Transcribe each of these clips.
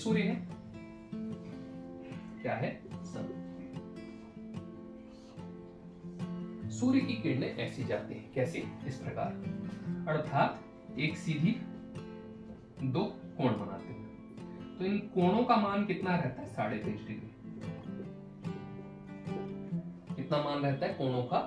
सूर्य है, क्या है, सन। सूर्य की किरणें ऐसी जाती हैं, कैसे, इस प्रकार, अर्थात एक सीधी दो कोण बनाते हैं। तो इन कोणों का मान कितना रहता है, 23.5 डिग्री। कितना मान रहता है कोणों का,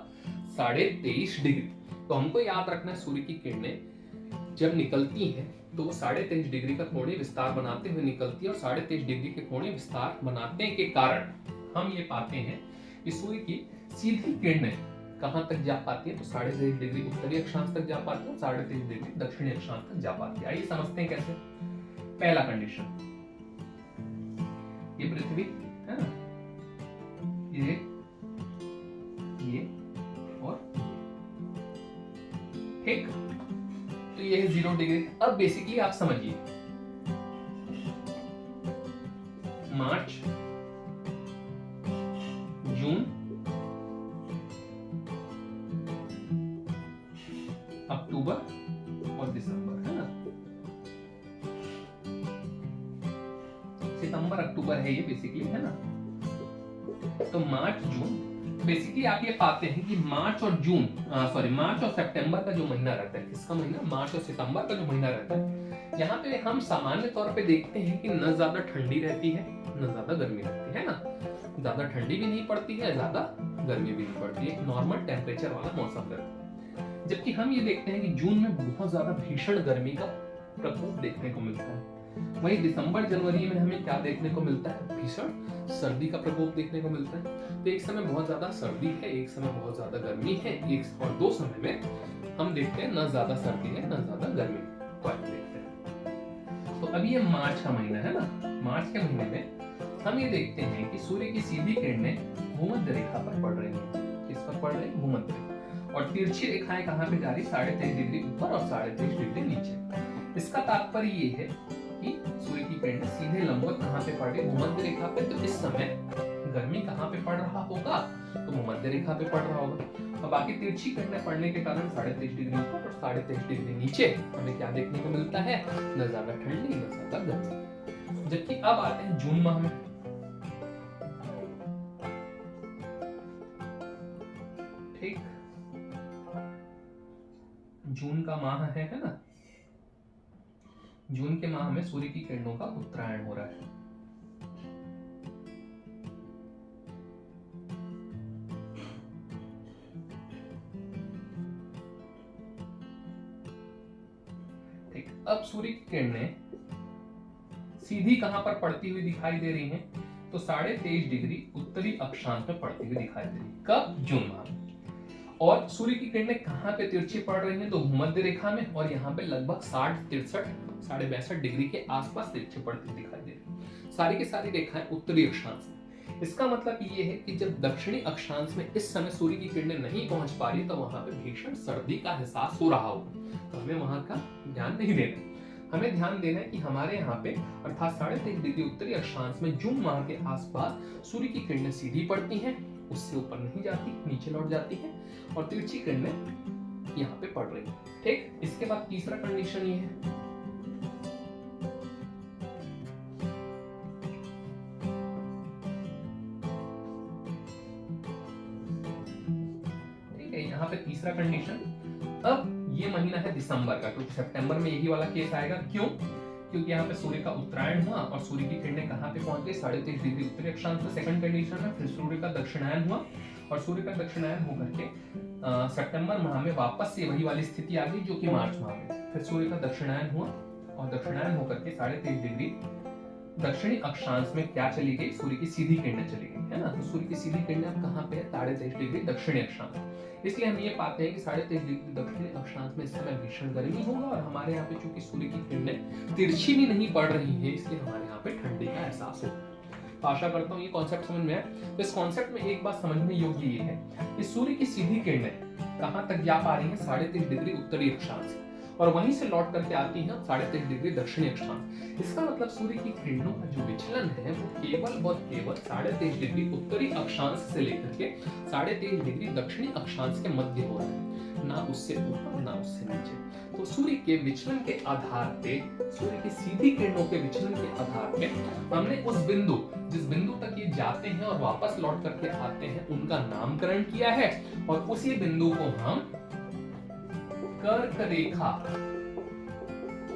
23.5 डिग्री। तो हमको याद रखना है सूर्य की किरणें जब निकलती हैं तो वो 23.5 डिग्री का कोणीय विस्तार बनाते हुए निकलती है, और 23.5 डिग्री के कोणीय विस्तार बनाने के कारण हम ये पाते हैं कि सूर्य की सीधी किरणें कहां तक जा पाती है, तो 23.5 डिग्री उत्तरी अक्षांश तक जा पाती है और 23.5 डिग्री दक्षिणी अक्षांश तक जा पाती है। आइए समझते हैं कैसे। पहला कंडीशन, ये पृथ्वी है ना, ये और ठीक, तो ये है 0 डिग्री। अब बेसिकली आप समझिए, मार्च, जून, अक्टूबर और दिसंबर, है ना, सितंबर अक्टूबर है ये बेसिकली, है ना। तो मार्च जून, बेसिकली आप ये पाते हैं कि मार्च और सितंबर का जो महीना रहता है, किसका महीना, मार्च और सितंबर का जो महीना रहता है, यहाँ पे हम सामान्य तौर पे देखते हैं कि न ज्यादा ठंडी रहती है न ज्यादा गर्मी रहती है ना, ज्यादा ठंडी भी नहीं पड़ती है, ज्यादा गर्मी भी नहीं पड़ती है, नॉर्मल टेम्परेचर वाला मौसम रहता है। जबकि हम ये देखते हैं कि जून में बहुत ज्यादा भीषण गर्मी का प्रकोप देखने को मिलता है। वहीं दिसंबर जनवरी में हमें क्या देखने को मिलता है, भीषण सर्दी का प्रकोप देखने को मिलता है। तो एक समय बहुत ज्यादा सर्दी है, एक समय बहुत ज्यादा गर्मी है, एक और दो समय में हम देखते हैं न ज्यादा सर्दी है न ज्यादा गर्मी, तो आप देखते हैं। तो अभी ये मार्च का महीना है ना, मार्च के महीने में हम ये देखते हैं कि सूर्य की सीधी किरणें भूमध्य रेखा पर पड़ रही हैं। किस पर पड़ रही है, भूमध्य रेखा, और तिरछी रेखाएं कहां पे जा रही, 23.5 डिग्री ऊपर और 23.5 डिग्री नीचे। इसका तात्पर्य ये है कि सूर्य की किरणें सीधे लंबवत कहां पे पड़ रही है, भूमध्य रेखा पे। तो इस समय गर्मी कहां पे पड़ रहा होगा, तो भूमध्य रेखा पे पड़ रहा होगा। और बाकी तिरछी किरणें पड़ने के कारण 23.5 डिग्री ऊपर और 23.5 डिग्री नीचे हमें क्या देखने को मिलता है, न ज्यादा ठंडी न ज्यादा गर्मी। जबकि अब आते हैं जून माह में। ठीक, जून का माह है ना, जून के माह में सूर्य की किरणों का उत्तरायण हो रहा है। ठीक, अब सूर्य की किरणें सीधी कहां पर पड़ती हुई दिखाई दे रही हैं, तो 23.5 डिग्री उत्तरी अक्षांश में पड़ती हुई दिखाई दे रही है। कब, जून माह में। और सूर्य की किरणें कहां पे तिरछी पड़ रही हैं, तो भूमध्य रेखा में, और यहाँ पे लगभग 63 डिग्री के आसपास तिरछी पड़ती दिखाई दे रही है। सारी की सारी रेखाएं उत्तरी अक्षांश में। इसका मतलब ये है कि जब दक्षिणी अक्षांश में इस समय सूर्य की किरणें नहीं पहुंच पा रही, तो वहां पे भीषण सर्दी का एहसास हो रहा होगा। तो हमें वहां का ध्यान नहीं देना, हमें ध्यान देना है कि हमारे यहाँ पे अर्थात 23.5 डिग्री उत्तरी अक्षांश में जून माह के आसपास सूर्य की किरणें सीधी पड़ती हैं, उससे ऊपर नहीं जाती, नीचे लौट जाती है, और तिरछी किरणें यहाँ पे पड़ रही है। ठीक, इसके बाद तीसरा कंडीशन ये है, ठीक है, यहाँ पे तीसरा कंडीशन। अब ये महीना है दिसंबर का, क्योंकि सितंबर में यही वाला केस आएगा। क्यों, क्योंकि यहाँ पे सूर्य का उत्तरायण हुआ और सूर्य की किरणें कहां पे पहुंच गई, 23.5 डिग्री उत्तरी अक्षांश में, सेकंड कंडीशन है। फिर सूर्य का दक्षिणायन हुआ, और सूर्य का दक्षिणायन होकर के सितंबर माह में वापस से वही वाली स्थिति आ गई जो कि मार्च माह में। फिर सूर्य का दक्षिणायन हुआ, और दक्षिणायन होकर के 23.5 डिग्री दक्षिणी अक्षांश में क्या चली गई, सूर्य की सीधी किरणें चली गई, है ना। तो सूर्य की सीधी किरणें अब कहां पे है, 23.5 डिग्री दक्षिणी अक्षांश। इसलिए हम ये पाते हैं कि 23.5 डिग्री दक्षिणी अक्षांश में इस समय भीषण गर्मी होगा, और हमारे यहाँ पे चूंकि सूर्य की किरणें तिरछी भी नहीं पड़ रही है, इसलिए हमारे यहाँ पे ठंडी का एहसास होगा। तो आशा करता हूँ ये कॉन्सेप्ट समझ में आया। तो इस कॉन्सेप्ट में एक बात समझने योग्य ये है कि सूर्य की सीधी किरणें कहां तक जा पा रही है, 23.5 डिग्री उत्तरी अक्षांश, और वहीं से लौट करके आती है 23.5 डिग्री दक्षिणी अक्षांश। इसका मतलब सूर्य की किरणों का जो विचलन है वो केवल और केवल 23.5 डिग्री उत्तरी अक्षांश से लेकर के 23.5 डिग्री दक्षिणी अक्षांश के मध्य हो रहा है, ना उससे ऊपर ना उससे नीचे। तो सूर्य के विचलन के आधार पे, सूर्य की सीधी किरणों के विचलन के आधार पे हमने उस बिंदु, जिस बिंदु तक ये जाते हैं और वापस लौट करके आते हैं, उनका नामकरण किया है और उसी बिंदु को हम कर्क रेखा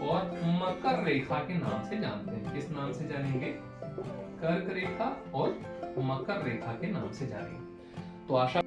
और मकर रेखा के नाम से जानते हैं। किस नाम से जानेंगे? कर्क रेखा और मकर रेखा के नाम से जानेंगे। तो आशा